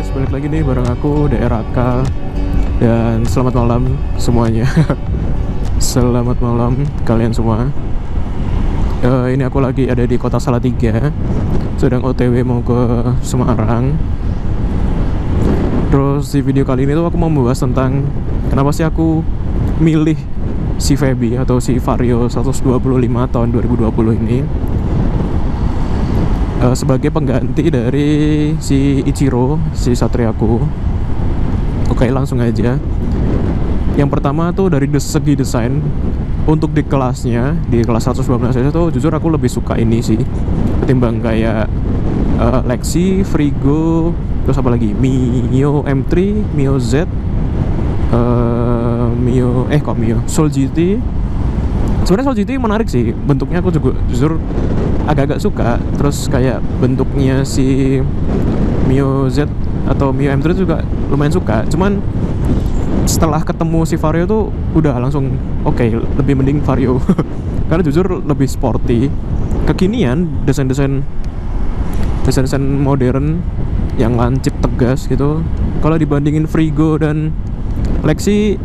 guys, balik lagi nih bareng aku DRAK. Dan selamat malam semuanya. Selamat malam kalian semua. Ini aku lagi ada di kota Salatiga, sedang OTW mau ke Semarang. Terus di video kali ini tuh aku mau membahas tentang kenapa sih aku milih si Feby atau si Vario 125 tahun 2020 ini sebagai pengganti dari si Ichiro, si satriaku. Oke, langsung aja. Yang pertama tuh dari segi desain. Untuk di kelasnya, di kelas 112 tuh jujur aku lebih suka ini sih ketimbang kayak Lexi, Frigo, terus apa lagi, Mio M3, Mio Z, Mio Soul GT. Sebenarnya Soul GT menarik sih, bentuknya aku juga jujur agak-agak suka. Terus kayak bentuknya si Mio Z atau Mio M3 juga lumayan suka. Cuman setelah ketemu si Vario tuh udah langsung oke, lebih mending Vario. Karena jujur lebih sporty, kekinian, desain-desain modern yang lancip, tegas gitu. Kalau dibandingin Frigo dan Lexi,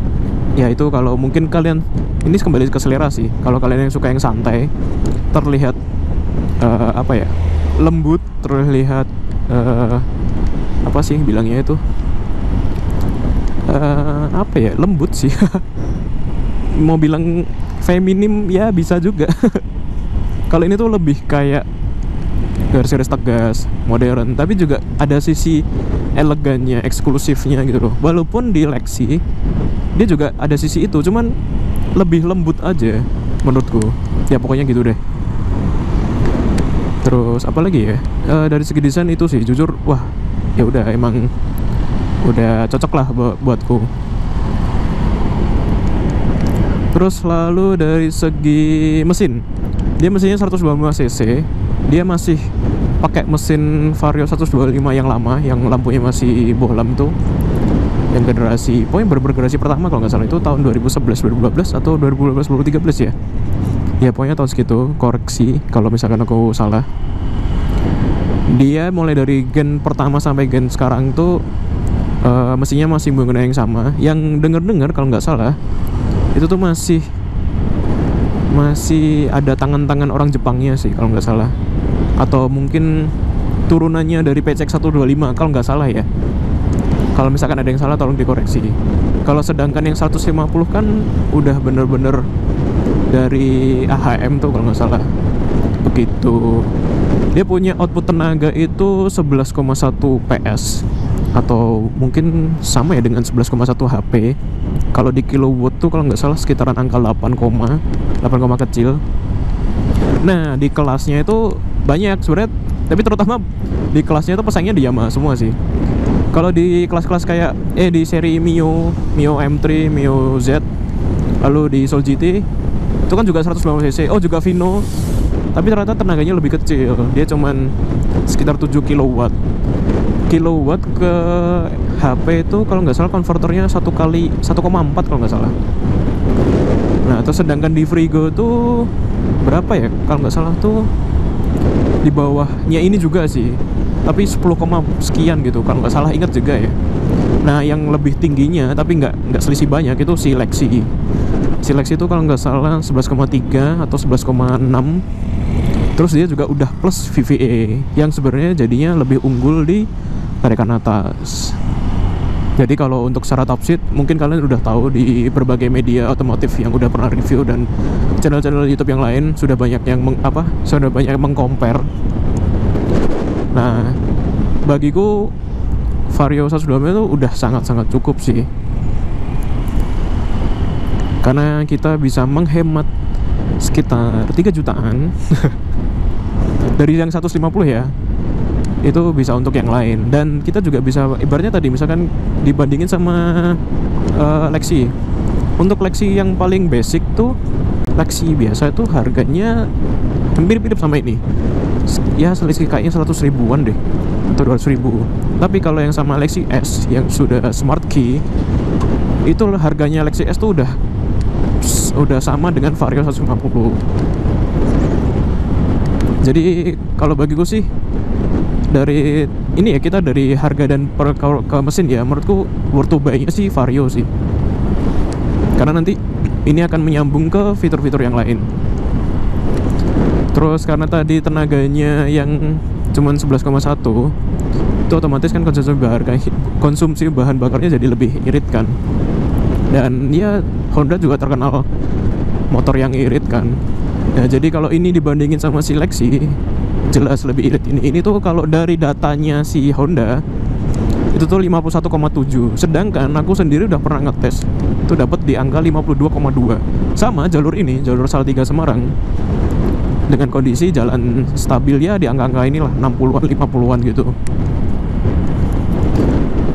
ya itu kalau mungkin kalian, ini kembali ke selera sih. Kalau kalian yang suka yang santai, terlihat lembut, terlihat apa sih bilangnya itu, lembut sih. Mau bilang feminim ya bisa juga. Kalau ini tuh lebih kayak garis-garis tegas, modern, tapi juga ada sisi elegannya, eksklusifnya gitu loh. Walaupun di Lexi dia juga ada sisi itu, cuman lebih lembut aja menurutku. Ya pokoknya gitu deh. Terus apa lagi ya? Dari segi desain itu sih jujur, wah ya udah, emang udah cocok lah buatku. Terus lalu dari segi mesin, dia mesinnya 125 cc. Dia masih pakai mesin Vario 125 yang lama, yang lampunya masih bohlam tuh, yang generasi, pokoknya bergenerasi pertama kalau nggak salah itu tahun 2011, 2012 atau 2012, 2013 ya. Ya pokoknya tahun segitu, koreksi kalau misalkan aku salah. Dia mulai dari gen pertama sampai gen sekarang tuh mesinnya masih menggunakan yang sama. Yang denger kalau nggak salah itu tuh masih ada tangan-tangan orang Jepangnya sih kalau nggak salah, atau mungkin turunannya dari PCX 125 kalau nggak salah ya. Kalau misalkan ada yang salah tolong dikoreksi. Kalau sedangkan yang 150 kan udah bener-bener dari AHM tuh kalau nggak salah, begitu. Dia punya output tenaga itu 11,1 PS, atau mungkin sama ya dengan 11,1 HP. Kalau di kilowatt tuh kalau nggak salah sekitaran angka 8, kecil. Nah di kelasnya itu banyak sebenarnya, tapi terutama di kelasnya itu pesaingnya di Yamaha semua sih. Kalau di kelas-kelas kayak di seri Mio M3, Mio Z, lalu di Soul GT itu kan juga 190 cc. Oh juga Vino, tapi ternyata tenaganya lebih kecil. Dia cuman sekitar 7 kilowatt ke HP itu kalau nggak salah konverternya 1 kali 1,4 kalau nggak salah. Nah terus sedangkan di Frigo tuh berapa ya kalau nggak salah tuh, di bawahnya ini juga sih, tapi 10, sekian gitu kalau nggak salah, ingat juga ya. Nah yang lebih tingginya tapi nggak selisih banyak itu si Lexi. Si Lexi itu kalau nggak salah 11,3 atau 11,6. Terus dia juga udah plus VVA yang sebenarnya jadinya lebih unggul di tarikan atas. Jadi kalau untuk secara top sheet mungkin kalian udah tahu di berbagai media otomotif yang udah pernah review dan channel-channel YouTube yang lain sudah banyak yang mengcompare. Nah, bagiku Vario 125 itu udah sangat-sangat cukup sih. Karena kita bisa menghemat sekitar 3 jutaan dari yang 150 ya. Itu bisa untuk yang lain, dan kita juga bisa ibaratnya tadi misalkan dibandingin sama Lexi. Untuk Lexi yang paling basic tuh, Lexi biasa itu harganya mirip-mirip sama ini ya, selisih kayaknya 100 ribuan deh atau 200 ribu. Tapi kalau yang sama Lexi S yang sudah smart key, itu harganya Lexi S tuh udah sama dengan Vario 150. Jadi kalau bagiku sih dari ini ya, kita dari harga dan ke mesin ya, menurutku worth to buy-nya sih Vario sih, karena nanti ini akan menyambung ke fitur-fitur yang lain. Terus karena tadi tenaganya yang cuman 11,1, itu otomatis kan konsumsi bahan bakarnya jadi lebih irit kan. Dan ya Honda juga terkenal motor yang irit kan. Nah, jadi kalau ini dibandingin sama si Lexi, jelas lebih irit ini. Ini tuh kalau dari datanya si Honda itu tuh 51,7. Sedangkan aku sendiri udah pernah ngetes, itu dapat di angka 52,2. Sama jalur ini, jalur Salatiga Semarang, dengan kondisi jalan stabil ya di angka-angka inilah 60-an 50-an gitu.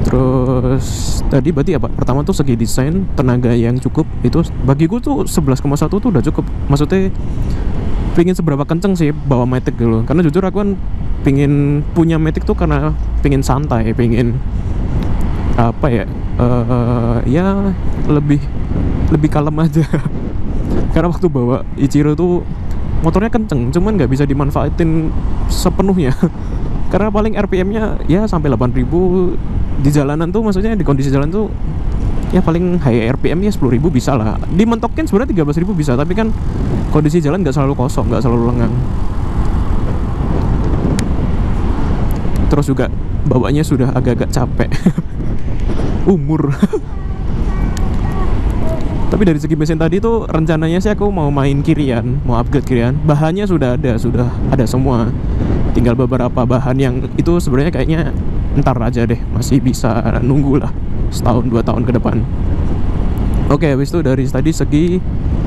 Terus tadi berarti apa? Pertama tuh segi desain, tenaga yang cukup, itu bagiku tuh 11,1 tuh udah cukup. Maksudnya pingin seberapa kenceng sih bawa Matic dulu. Karena jujur aku kan pingin punya Matic tuh karena pingin santai, pingin apa ya? Ya lebih kalem aja. Karena waktu bawa Ichiro tuh motornya kenceng, cuman nggak bisa dimanfaatin sepenuhnya. Karena paling RPM-nya ya sampai 8.000 di jalanan tuh, maksudnya di kondisi jalan tuh ya paling high RPM ya 10.000 bisa lah. Dimentokin sebenarnya 13.000 bisa, tapi kan kondisi jalan nggak selalu kosong, nggak selalu lengang. Terus juga bawanya sudah agak-agak capek. Umur. Tapi dari segi mesin tadi tuh rencananya sih aku mau main kirian, mau upgrade kirian. Bahannya sudah ada semua. Tinggal beberapa bahan yang itu sebenarnya kayaknya ntar aja deh, masih bisa nunggu lah setahun 2 tahun ke depan. Oke, habis itu dari tadi segi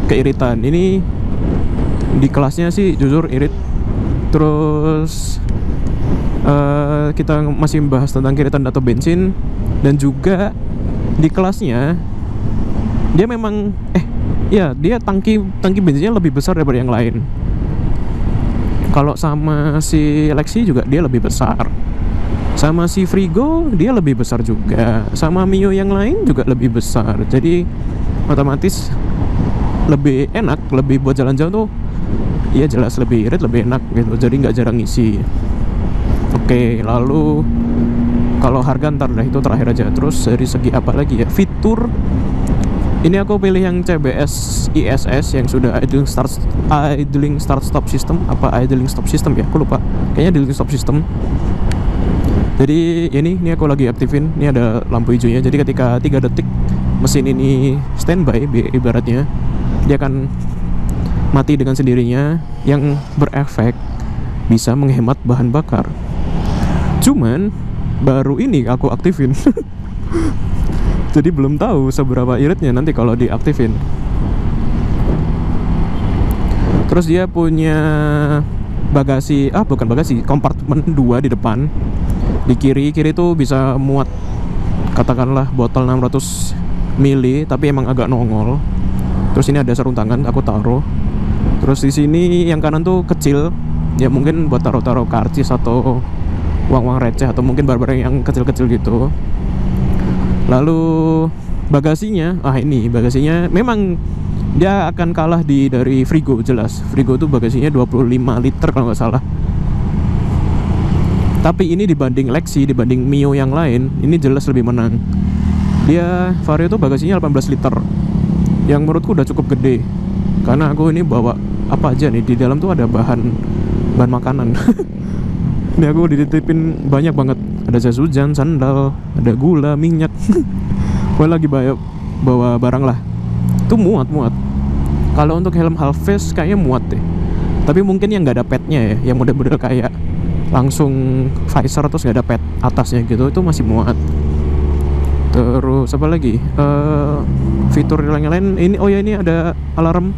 keiritan. Ini di kelasnya sih jujur irit. Terus kita masih membahas tentang kiritan atau bensin, dan juga di kelasnya dia memang dia tangki bensinnya lebih besar daripada yang lain. Kalau sama si Lexi juga dia lebih besar, sama si Frigo dia lebih besar juga, sama Mio yang lain juga lebih besar. Jadi otomatis lebih enak, lebih buat jalan jauh tuh ya jelas lebih irit, lebih enak gitu. Jadi nggak jarang ngisi. Oke, lalu kalau harga ntar dah, itu terakhir aja. Terus dari segi apa lagi ya, fitur, ini aku pilih yang CBS ISS yang sudah idling start stop system, apa idling stop system ya, aku lupa, kayaknya idling stop system. Jadi ini aku lagi aktifin, ini ada lampu hijaunya. Jadi ketika 3 detik mesin ini standby ibaratnya, dia akan mati dengan sendirinya, yang berefek bisa menghemat bahan bakar. Cuman baru ini aku aktifin. Jadi belum tahu seberapa iritnya nanti kalau diaktifin. Terus dia punya kompartemen 2 di depan. Di kiri tuh bisa muat katakanlah botol 600 mili, tapi emang agak nongol. Terus ini ada sarung tangan, aku taruh. Terus di sini yang kanan tuh kecil, ya mungkin buat taruh karcis atau uang-uang receh, atau mungkin barang-barang yang kecil-kecil gitu. Lalu bagasinya, ini bagasinya memang dia akan kalah dari Frigo, jelas. Frigo tuh bagasinya 25 liter kalau nggak salah. Tapi ini dibanding Lexi, dibanding Mio yang lain, ini jelas lebih menang. Dia Vario tuh bagasinya 18 liter, yang menurutku udah cukup gede. Karena aku ini bawa apa aja nih, di dalam tuh ada bahan makanan. Ini aku dititipin banyak banget. Ada jas hujan, sandal, ada gula, minyak. Gue lagi bawa barang lah. Itu muat. Kalau untuk helm half face kayaknya muat deh. Tapi mungkin yang nggak ada padnya ya, yang model-model kayak langsung visor terus nggak ada pad atasnya gitu, itu masih muat. Terus apa lagi? Fitur yang lain ini, ini ada alarm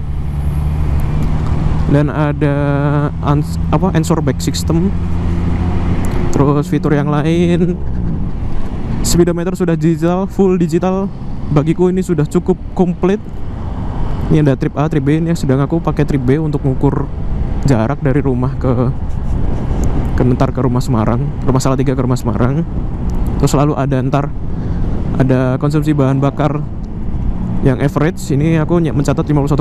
dan ada answer back system. Terus fitur yang lain, speedometer sudah digital, full digital. Bagiku ini sudah cukup komplit. Ini ada trip A, trip B. Ini sedang aku pakai trip B untuk mengukur jarak dari rumah ke rumah Semarang, rumah Salatiga ke rumah Semarang. Terus selalu ada konsumsi bahan bakar yang average. Ini aku mencatat 51,6.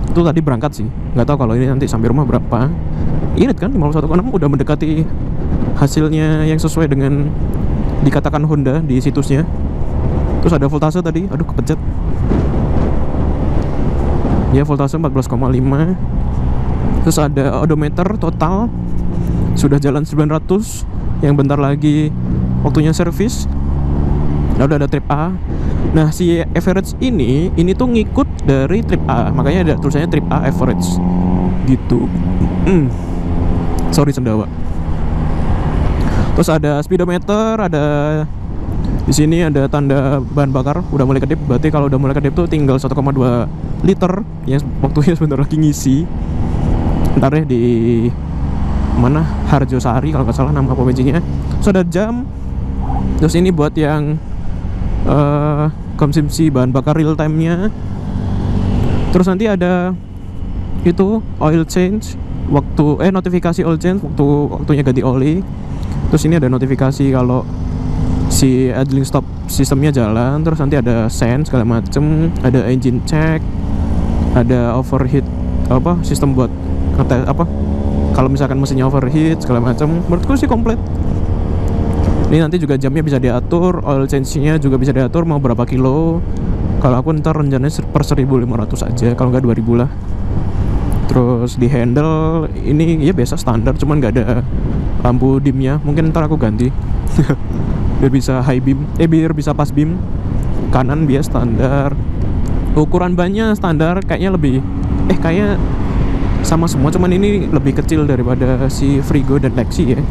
Itu tadi berangkat sih, nggak tahu kalau ini nanti sampai rumah berapa. Irit kan 51,6, udah mendekati hasilnya yang sesuai dengan dikatakan Honda di situsnya. Terus ada voltase tadi, aduh kepencet. Ya voltase 14,5. Terus ada odometer total sudah jalan 900, yang bentar lagi waktunya servis. Lalu ada trip A. Nah si average ini tuh ngikut dari trip A, makanya ada tulisannya trip A average gitu. Sorry sendawa. Terus ada speedometer, ada di sini ada tanda bahan bakar udah mulai kedip. Berarti kalau udah mulai kedip tuh tinggal 1,2 liter yang waktunya sebentar lagi ngisi. Ntar deh di mana, Harjosari kalau nggak salah nama pom bensinnya. Terus ada jam. Terus ini buat yang konsumsi bahan bakar real time-nya. Terus nanti ada itu oil change, notifikasi oil change waktunya ganti oli. Terus ini ada notifikasi kalau si idling stop sistemnya jalan. Terus nanti ada sense segala macem, ada engine check, ada overheat sistem buat ngetes kalau misalkan mesinnya overheat segala macam. Menurutku sih komplit. Ini nanti juga jamnya bisa diatur, oil change-nya juga bisa diatur mau berapa kilo. Kalau aku ntar rencananya per 1.500 aja, kalau nggak 2.000 lah. Terus di handle ini ya biasa standar, cuman nggak ada lampu dimnya. Mungkin ntar aku ganti biar bisa high beam, biar bisa pas beam. Kanan biasa standar. Ukuran bannya standar, kayaknya kayak sama semua, cuman ini lebih kecil daripada si Frigo dan Lexi ya.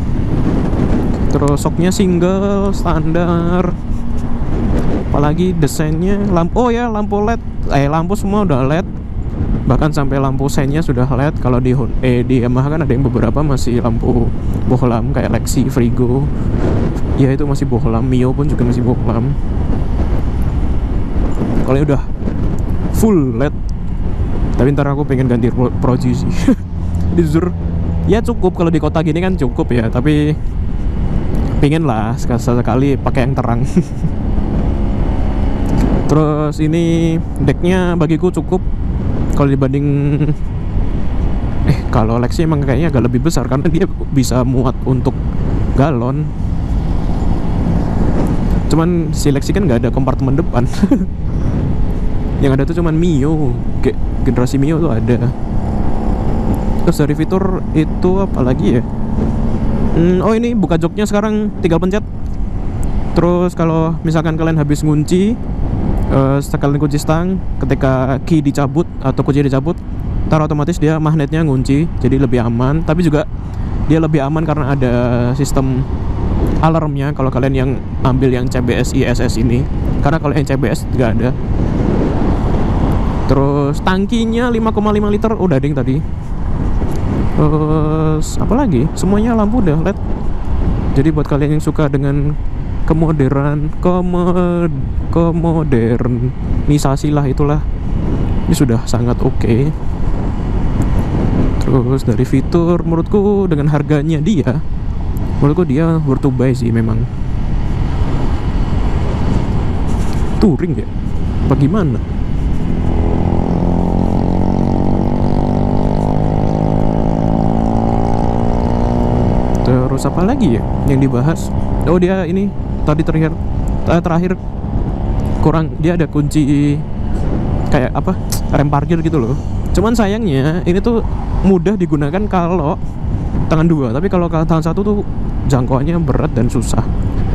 Terus shocknya single standar. Apalagi desainnya lampu LED, lampu semua udah LED. Bahkan sampai lampu sennya sudah LED. Kalau di Yamaha kan ada yang beberapa masih lampu bohlam kayak Lexi, Frigo. Ya itu masih bohlam, Mio pun juga masih bohlam. Kalau udah full LED. Tapi ntar aku pengen ganti Proji sih. Jujur ya cukup kalau di kota gini kan cukup ya, tapi pengen lah sekali pakai yang terang. Terus ini decknya bagiku cukup kalau dibanding kalau Lexi emang kayaknya agak lebih besar karena dia bisa muat untuk galon. Cuman si Lexi kan nggak ada kompartemen depan. Yang ada tuh cuman Mio, generasi Mio tuh ada. Terus dari fitur itu apa lagi ya? Ini buka joknya sekarang tinggal pencet. Terus kalau misalkan kalian habis ngunci, sekalian kunci stang, ketika key dicabut atau kunci dicabut, ntar otomatis dia magnetnya ngunci, jadi lebih aman. Tapi juga dia lebih aman karena ada sistem alarmnya kalau kalian yang ambil yang CBS ISS ini, karena kalau yang CBS nggak ada. Terus tangkinya 5,5 liter udah ding tadi. Terus apa lagi? Semuanya lampu udah LED. Jadi buat kalian yang suka dengan kemodernisasi lah itulah, ini sudah sangat oke. Terus dari fitur menurutku dengan harganya dia worth to buy sih memang. Touring ya? Bagaimana? Terus apa lagi ya yang dibahas? Oh dia ini tadi terakhir kurang, dia ada kunci kayak rem parkir gitu loh. Cuman sayangnya ini tuh mudah digunakan kalau tangan dua, tapi kalau tangan satu tuh jangkauannya berat dan susah.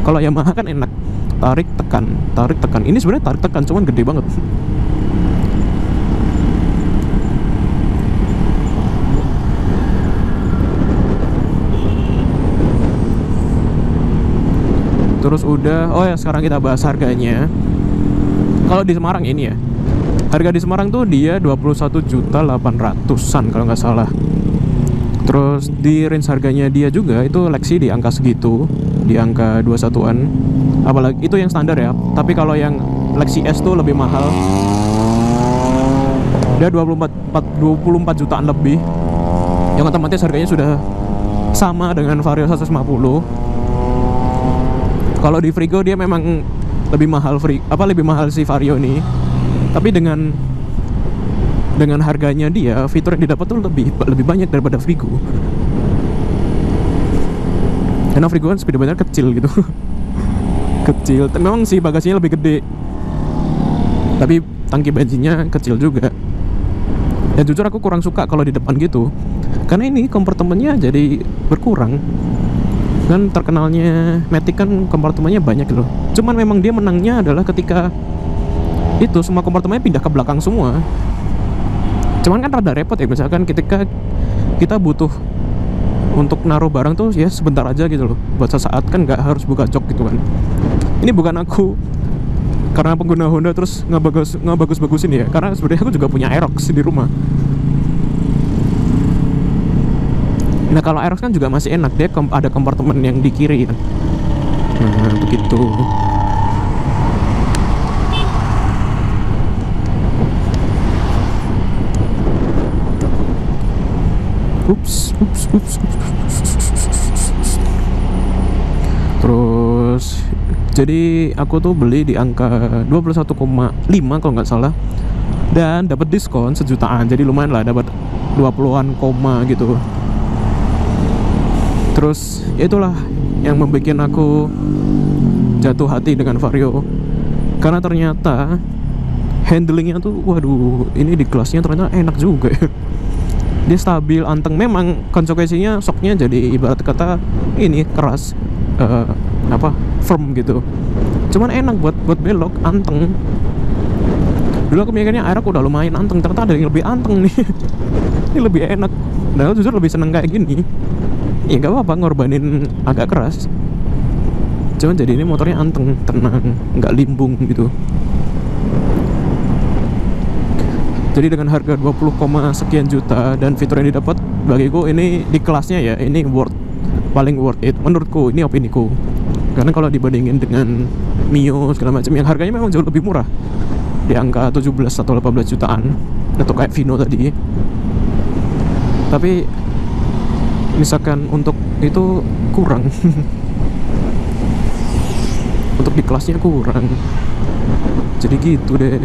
Kalau Yamaha kan enak, tarik tekan. Ini sebenarnya tarik tekan cuman gede banget. Terus udah, sekarang kita bahas harganya. Kalau di Semarang ini ya, harga di Semarang tuh dia 21.800-an kalau nggak salah. Terus di range harganya dia juga itu Lexi di angka segitu, di angka 21-an. Apalagi itu yang standar ya. Tapi kalau yang Lexi S tuh lebih mahal. Dia 24 jutaan lebih. Yang otomatis harganya sudah sama dengan Vario 150. Kalau di Frigo dia memang lebih mahal lebih mahal si Vario nih. Tapi dengan harganya dia, fitur yang didapat tuh lebih banyak daripada Frigo. Karena Frigo kan speedometer kecil gitu. Kecil, memang sih bagasinya lebih gede, tapi tangki bensinnya kecil juga. Ya jujur aku kurang suka kalau di depan gitu, karena ini kompartemennya jadi berkurang. Dan terkenalnya Matic kan kompartemennya banyak gitu. Cuman memang dia menangnya adalah ketika itu semua kompartemennya pindah ke belakang semua. Cuman kan rada repot ya, misalkan ketika kita butuh untuk naruh barang tuh ya sebentar aja gitu loh, buat sesaat, kan nggak harus buka jok gitu kan. Ini bukan aku karena pengguna Honda terus ngebagus-bagusin ya, karena sebenarnya aku juga punya Aerox di rumah. Nah kalau Aerox kan juga masih enak, dia ada kompartemen yang di kiri kan. Nah begitu. Ups. Terus jadi aku tuh beli di angka 21,5 kalau nggak salah, dan dapat diskon sejutaan, jadi lumayan lah, dapat 20-an koma gitu. Terus itulah yang membuat aku jatuh hati dengan Vario, karena ternyata handlingnya tuh, waduh, ini di kelasnya ternyata enak juga ya. Dia stabil, anteng. Memang konsekuensinya shocknya jadi ibarat kata ini keras, firm gitu. Cuman enak buat belok, anteng. Dulu aku mikirnya Aerox udah lumayan anteng, ternyata ada yang lebih anteng nih. Ini lebih enak. Dan aku jujur lebih seneng kayak gini. Ya nggak apa-apa ngorbanin agak keras. Cuman jadi ini motornya anteng, tenang, nggak limbung gitu. Jadi dengan harga 20, sekian juta dan fitur yang didapat, bagiku ini di kelasnya ya, ini paling worth it menurutku, ini opiniku. Karena kalau dibandingin dengan Mio segala macam yang harganya memang jauh lebih murah, di angka 17 atau 18 jutaan, atau kayak Vino tadi. Tapi misalkan untuk itu kurang. Untuk di kelasnya kurang. Jadi gitu deh.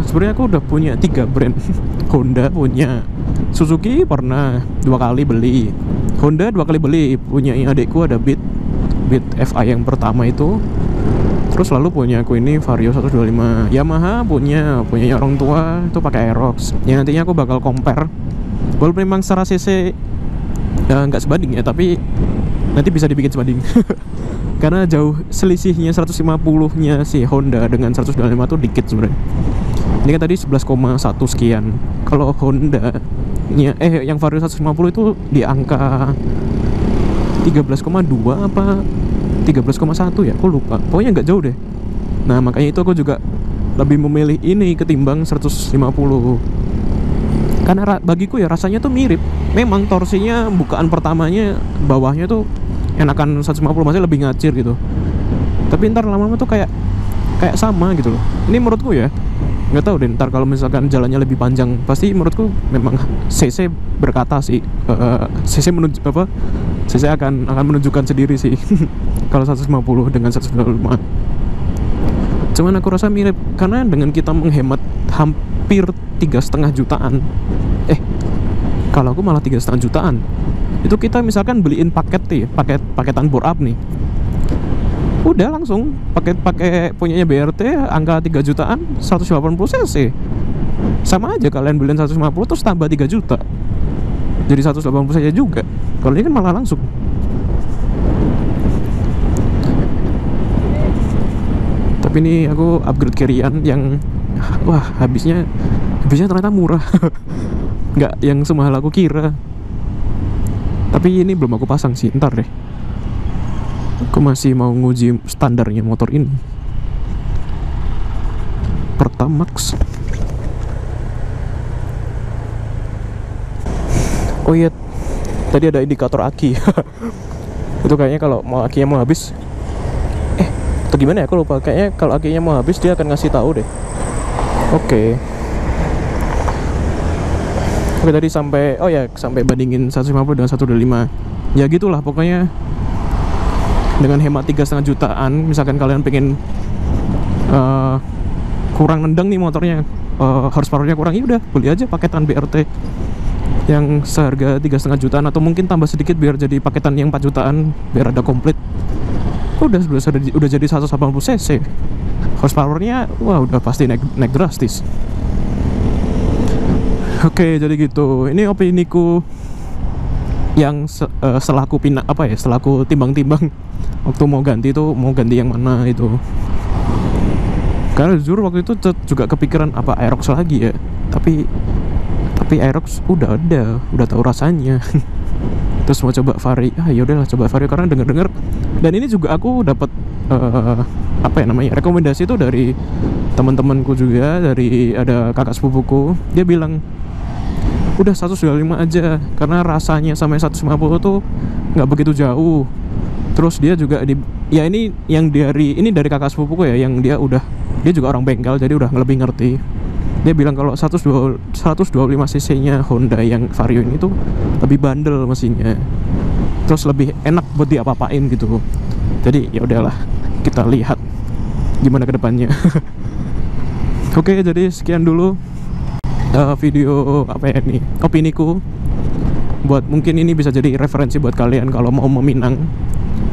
Sebenarnya aku udah punya 3 brand. Honda punya, Suzuki pernah 2 kali beli, Honda 2 kali beli, punya adikku ada Beat FI yang pertama itu. Terus lalu punya aku ini Vario 125. Yamaha punya orang tua itu pakai Aerox. Ya nantinya aku bakal compare. Walaupun memang secara cc nggak sebanding ya, tapi nanti bisa dibikin sebanding. Karena jauh selisihnya 150-nya si Honda dengan 125 tuh dikit sebenarnya. Ini kan tadi 11,1 sekian. Kalau Honda yang Vario 150 itu di angka 13,2 apa 13,1 ya, aku lupa. Pokoknya nggak jauh deh. Nah makanya itu aku juga lebih memilih ini ketimbang 150. Karena bagiku ya rasanya tuh mirip. Memang torsinya bukaan pertamanya bawahnya tuh enakan 150, masih lebih ngacir gitu. Tapi ntar lama-lama tuh kayak sama gitu loh. Ini menurutku ya, nggak tahu deh ntar kalau misalkan jalannya lebih panjang, pasti menurutku memang CC berkata sih, CC akan menunjukkan sendiri sih. Kalau 150 dengan 125. Cuman aku rasa mirip, karena dengan kita menghemat hampir 3,5 jutaan. Kalau aku malah 3,5 jutaan. Itu kita misalkan beliin paketan bore up nih, udah langsung pakai punyanya BRT angka 3 jutaan 180 cc. Sama aja kalian beliin 150 terus tambah 3 juta, jadi 180 saja juga. Kalau ini kan malah langsung. Tapi ini aku upgrade carry-an yang habisnya ternyata murah. Nggak yang semahal aku kira. Tapi ini belum aku pasang sih, ntar deh. Aku masih mau nguji standarnya motor ini. Pertamax. Oh iya, tadi ada indikator aki. Itu kayaknya kalau akinya mau habis, atau gimana ya, aku lupa. Kayaknya kalau akinya mau habis dia akan ngasih tahu deh. Oke, tadi sampai bandingin 150 dengan 125. Ya gitulah pokoknya. Dengan hemat 3,5 jutaan, misalkan kalian pengen kurang nendang nih motornya, horsepowernya kurang, ya udah beli aja paketan BRT. yang seharga 3,5 jutaan, atau mungkin tambah sedikit biar jadi paketan yang 4 jutaan biar ada komplit. Udah jadi 180 cc. Horsepowernya wah udah pasti naik drastis. Oke, jadi gitu. Ini opiniku yang selaku selaku timbang-timbang waktu mau ganti yang mana itu. Karena jujur waktu itu juga kepikiran apa Aerox lagi ya. Tapi Aerox udah tahu rasanya. Terus mau coba Vario, ya udahlah coba Vario karena denger dan ini juga aku dapat rekomendasi itu dari teman-temanku juga, dari ada kakak sepupuku. Dia bilang udah 125 aja karena rasanya sampai 150 tuh nggak begitu jauh. Terus dia juga ini dari kakak sepupuku ya, yang dia juga orang bengkel jadi udah lebih ngerti. Dia bilang kalau 125 cc nya Honda yang Vario ini tuh lebih bandel mesinnya, terus lebih enak buat diapa-apain gitu. Jadi ya udahlah, kita lihat gimana kedepannya. Oke, jadi sekian dulu video opiniku. Buat mungkin ini bisa jadi referensi buat kalian kalau mau meminang.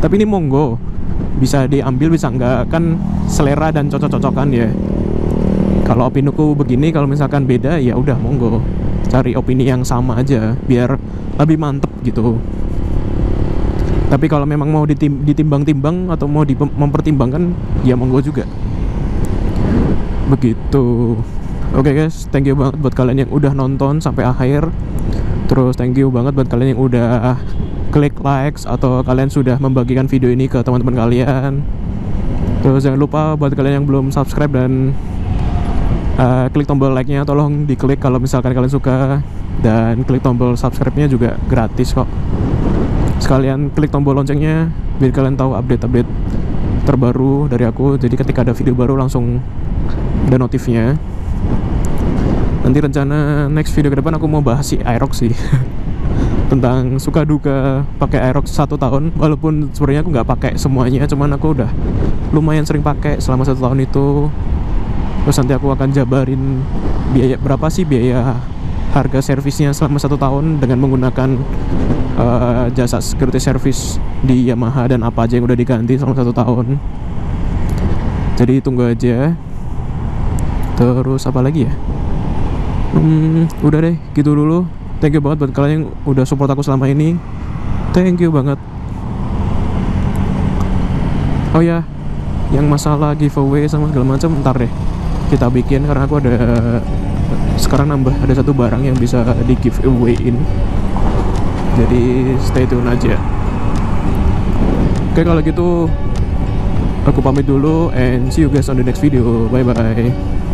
Tapi ini monggo, bisa diambil bisa enggak, kan selera dan cocok-cocokan ya. Kalau opiniku begini, kalau misalkan beda ya udah monggo, cari opini yang sama aja biar lebih mantep gitu. Tapi kalau memang mau ditimbang-timbang atau mau mempertimbangkan ya monggo juga. Begitu. Oke guys, thank you banget buat kalian yang udah nonton sampai akhir. Terus thank you banget buat kalian yang udah klik likes atau kalian sudah membagikan video ini ke teman-teman kalian. Terus jangan lupa buat kalian yang belum subscribe dan klik tombol like-nya tolong diklik kalau misalkan kalian suka, dan klik tombol subscribe-nya juga gratis kok. Sekalian klik tombol loncengnya biar kalian tahu update-update terbaru dari aku. Jadi ketika ada video baru langsung ada notifnya. Nanti rencana next video ke depan aku mau bahas si Aerox sih. Tentang suka duka pakai Aerox 1 tahun. Walaupun sebenarnya aku nggak pakai semuanya, cuman aku udah lumayan sering pakai selama 1 tahun itu. Terus nanti aku akan jabarin berapa sih biaya harga servisnya selama 1 tahun dengan menggunakan jasa security service di Yamaha dan apa aja yang udah diganti selama 1 tahun. Jadi tunggu aja. Terus apa lagi ya? Udah deh, gitu dulu. Thank you banget buat kalian yang udah support aku selama ini. Thank you banget. Oh ya, yang masalah giveaway sama segala macam ntar deh kita bikin, karena aku sekarang ada 1 barang yang bisa di giveaway-in. Jadi stay tune aja. Oke, kalau gitu aku pamit dulu and see you guys on the next video. Bye bye.